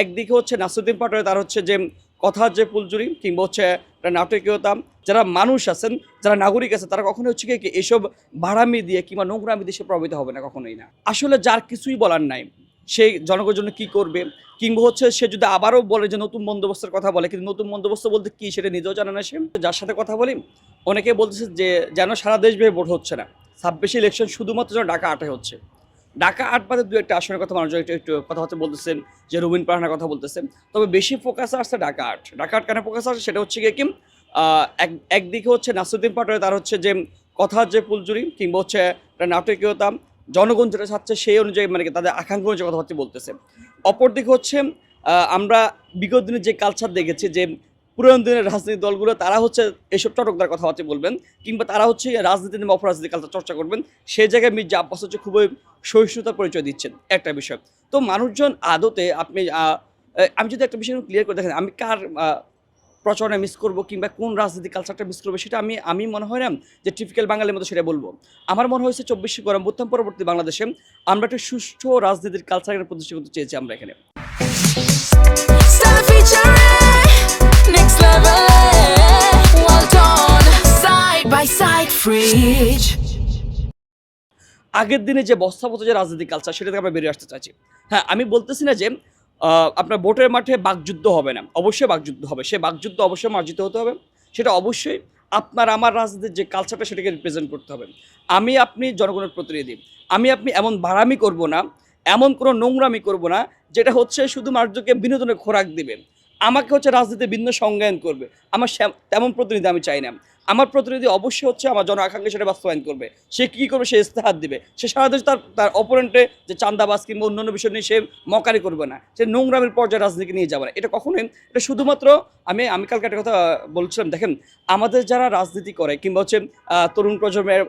একদিকে হচ্ছে নাসিরুদ্দিন পাটোয়ারি তার হচ্ছে যে কথার যে ফুলঝুরি কিংবা হচ্ছে একটা নাটকীয়তা, যারা মানুষ আছেন, যারা নাগরিক আছে তারা কখনোই হচ্ছে কি এসব ভাড়ামি দিয়ে কিংবা নোংরামি দিয়ে সে প্রভাবিত হবে না, কখনোই না। আসলে যার কিছুই বলার নাই, সে জনগণের জন্য কি করবে, কিংবা হচ্ছে সে যদি আবারও বলে যে নতুন বন্দোবস্তের কথা বলে, কিন্তু নতুন বন্দোবস্ত বলতে কি সেটা নিজেও জানে না সে। যার সাথে কথা বলি অনেকে বলতেছে যে যেন সারা দেশব্যাপী ভোট হচ্ছে না, 26 ইলেকশন শুধুমাত্র যেন ঢাকা 8-এ হচ্ছে। ঢাকা 8 বাদে দু একটা আসনের কথা মানুষজন একটু একটু কথাবার্তা বলতেছেন, যে রুবিন পারহানার কথা বলতেছেন। তবে বেশি ফোকাস আসছে ঢাকা 8। ঢাকা 8 কেন ফোকাস আসছে সেটা হচ্ছে গিয়ে কি একদিকে হচ্ছে নাসিরুদ্দিন পাটোয়ারি তার হচ্ছে যে কথার যে ফুলঝুরি কিংবা হচ্ছে একটা নাটকীয়তা, জনগণ যেটা চাচ্ছে সেই অনুযায়ী মানে কি তাদের আকাঙ্ক্ষা অনুযায়ী কথাবার্তা বলতেছে। অপরদিকে হচ্ছে আমরা বিগত দিনে যে কালচার দেখেছি যে পুরান দিনের রাজনৈতিক দলগুলো তারা হচ্ছে এসব চটকদার কথাবার্তা বলবেন, কিংবা তারা হচ্ছে রাজনীতি নিয়ে অপরাজনীতি কালচার চর্চা করবেন। সেই জায়গায় মির্জা আব্বাস হচ্ছে খুবই সহিষ্ণুতার পরিচয় দিচ্ছেন, একটা বিষয়। তো মানুষজন আদতে আপনি আমি যদি একটা বিষয় ক্লিয়ার করে দেখেন, আমি কার প্রচারণা মিস করব কিংবা কোন রাজনীতি কালচারটা মিস করবো সেটা আমি মনে হয় না যে টিপিক্যাল বাঙালির মতো সেটা বলবো। আমার মনে হয়েছে 24 গণ অভ্যুত্থান পরবর্তী বাংলাদেশে আমরা একটা সুষ্ঠু রাজনীতির কালচারের প্রতিষ্ঠা করতে চেয়েছি আমরা এখানে। আগের দিনে যে বস্তাপত যে রাজনৈতিক কালচার সেটা থেকে আমরা বেরিয়ে আসতে চাইছি। হ্যাঁ, আমি বলতেছি না যে আপনার ভোটের মাঠে বাকযুদ্ধ হবে না, অবশ্যই বাকযুদ্ধ হবে। সে বাকযুদ্ধ অবশ্যই মার্জিত হতে হবে। সেটা অবশ্যই আপনার আমার রাজনীতির যে কালচারটা সেটাকে রিপ্রেজেন্ট করতে হবে। আমি আপনি জনগণের প্রতিনিধি। আমি আপনি এমন বাড়ামি করব না, এমন কোনো নোংরামি করব না যেটা হচ্ছে শুধু মানুষকে বিনোদনের খোরাক দিবে। আমাকে হচ্ছে রাজনীতির ভিন্ন সংজ্ঞায়ন করবে। আমার তেমন প্রতিনিধি আমি চাই না। আমার প্রতিনিধি অবশ্যই হচ্ছে আমার জন আকাঙ্ক্ষা সেটা বাস্তবায়ন করবে। সে কী করবে, সে ইস্তেহার দিবে। সে সারা দেশে তার অপোনেন্টে যে চান্দাবাজ কিংবা অন্যান্য বিষয় নিয়ে সে মকারি করবে না, সে নোংরামের পর্যায়ে রাজনীতি নিয়ে যাবে না। এটা কখনোই, এটা শুধুমাত্র আমি কালকে একটা কথা বলছিলাম, দেখেন আমাদের যারা রাজনীতি করে কিংবা হচ্ছে তরুণ প্রজন্মের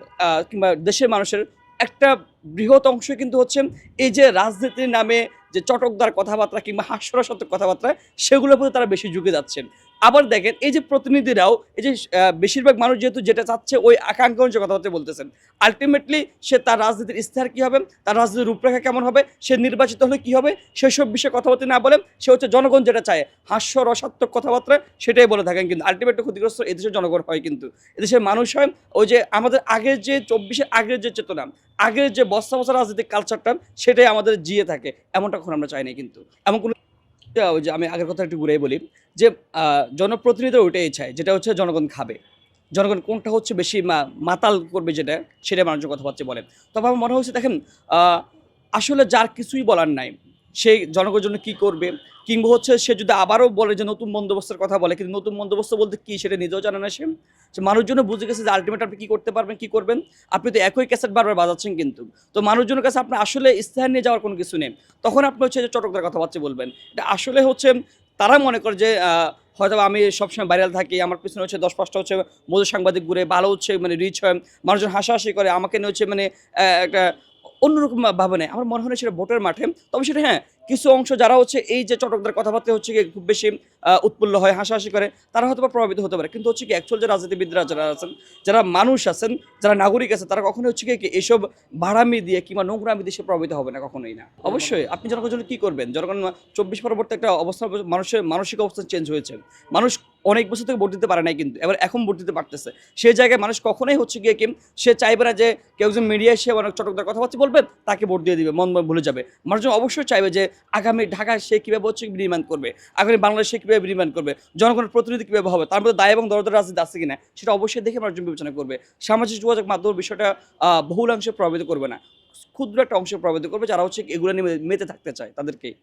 কিংবা দেশের মানুষের একটা বৃহৎ অংশ কিন্তু হচ্ছে এই যে রাজনীতির নামে যে চটকদার কথাবার্তা কিংবা হাস্যরসাত্মক কথাবার্তা সেগুলোর প্রতি তারা বেশি ঝুঁকে যাচ্ছেন। আবার দেখেন এই যে প্রতিনিধিরাও এই যে বেশিরভাগ মানুষ যেহেতু যেটা চাচ্ছে ওই আকাঙ্ক্ষা অনুযায়ী কথাবার্তা বলতেছেন, আলটিমেটলি সে তার রাজনীতির ইস্তেহার কী হবে, তার রাজনীতির রূপরেখা কেমন হবে, সে নির্বাচিত হলে কী হবে, সেসব বিষয়ে কথাবার্তা না বলেন সে হচ্ছে জনগণ যেটা চায় হাস্যরসাত্মক কথাবার্তা সেটাই বলে থাকেন। কিন্তু আলটিমেটলি ক্ষতিগ্রস্ত এদেশের জনগণ হয়, কিন্তু এদেশের মানুষ হয়। ওই যে আমাদের আগের যে 24-এর আগের যে চেতনা, আগের যে বস্তা বস্তা রাজনৈতিক কালচারটা সেটাই আমাদের জিয়ে থাকে, এমনটা কখনো আমরা চাই না। কিন্তু এমন কোনো ওই যে আমি আগের কথা একটু ঘুরেই বলি যে জনপ্রতিনিধিরা ওইটাই চায় যেটা হচ্ছে জনগণ খাবে। জনগণ কোনটা হচ্ছে বেশি মাতাল করবে যেটা, সেটা মানুষের কথাবার্তা বলেন। তবে আমার মনে হচ্ছে দেখেন আসলে যার কিছুই বলার নাই, সে জনগণের জন্য কি করবে, কিংবা হচ্ছে সে যদি আবারও বলে যে নতুন বন্দোবস্তের কথা বলে, কিন্তু নতুন বন্দোবস্ত বলতে কি সেটা নিজেও জানে না সে। মানুষজন বুঝে গেছে যে আলটিমেট আপনি কী করতে পারবেন, কী করবেন। আপনি তো একই ক্যাসেট বারবার বাজাচ্ছেন, কিন্তু তো মানুষজনের কাছে আপনার আসলে ইস্তেহার নিয়ে যাওয়ার কোনো কিছু নেই। তখন আপনি হচ্ছে যে চটকদার কথাবার্তা বলবেন। এটা আসলে হচ্ছে তারা মনে করে যে হয়তো আমি সবসময় ভাইরাল থাকি, আমার পিছনে হচ্ছে 10-5টা হচ্ছে মধু সাংবাদিক ঘুরে, ভালো হচ্ছে মানে রিচ হয়, মানুষজন হাসাহাসি করে, আমাকে নিয়ে হচ্ছে মানে একটা অন্যরকম ভাবে নেয়। আমার মনে হয় না সেটা ভোটের মাঠে। তবে সেটা হ্যাঁ, কিছু অংশ যারা হচ্ছে এই যে চটকদার কথাবার্তা হচ্ছে গিয়ে খুব বেশি উৎফুল্ল হয়, হাসাহাসি করে, তারা হয়তো প্রভাবিত হতে পারে। কিন্তু হচ্ছে কি অ্যাকচুয়াল যে রাজনীতিবিদরা যারা আছেন, যারা মানুষ আছেন, যারা নাগরিক আছে, তারা কখনোই হচ্ছে কি এসব ভাড়ামি দিয়ে কিংবা নোংরামি দিয়ে সে প্রভাবিত হবে না, কখনোই না। অবশ্যই আপনি জনগণের জন্য কী করবেন? জনগণ 24 পরবর্তী একটা অবস্থা, মানুষের মানসিক অবস্থা চেঞ্জ হয়েছে। মানুষ অনেক বছর থেকে ভোট দিতে পারে নাই, কিন্তু এবার এখন ভোট দিতে পারতেছে। সেই জায়গায় মানুষ কখনোই হচ্ছে গিয়ে কি সে চাইবে না যে কেউ একজন মিডিয়া এসে অনেক চটকদার কথাবার্তা বলবে তাকে ভোট দিয়ে দিবে, মন ভুলে যাবে। মানুষজন অবশ্যই চাইবে যে আগামী ঢাকায় সে কীভাবে হচ্ছে বিনির্মাণ করবে, আগামী বাংলাদেশ সে কীভাবে বিনির্মাণ করবে, জনগণের প্রতিনিধি কীভাবে হবে, তার মধ্যে দায় এবং দরদের রাজনীতি আছে কিনা সেটা অবশ্যই দেখে মানুষজন বিবেচনা করবে। সামাজিক যোগাযোগ মাধ্যম বিষয়টা বহুলাংশে প্রভাবিত করবে না, ক্ষুদ্র একটা অংশে প্রভাবিত করবে যারা হচ্ছে এগুলো নিয়ে মেতে থাকতে চায় তাদেরকেই।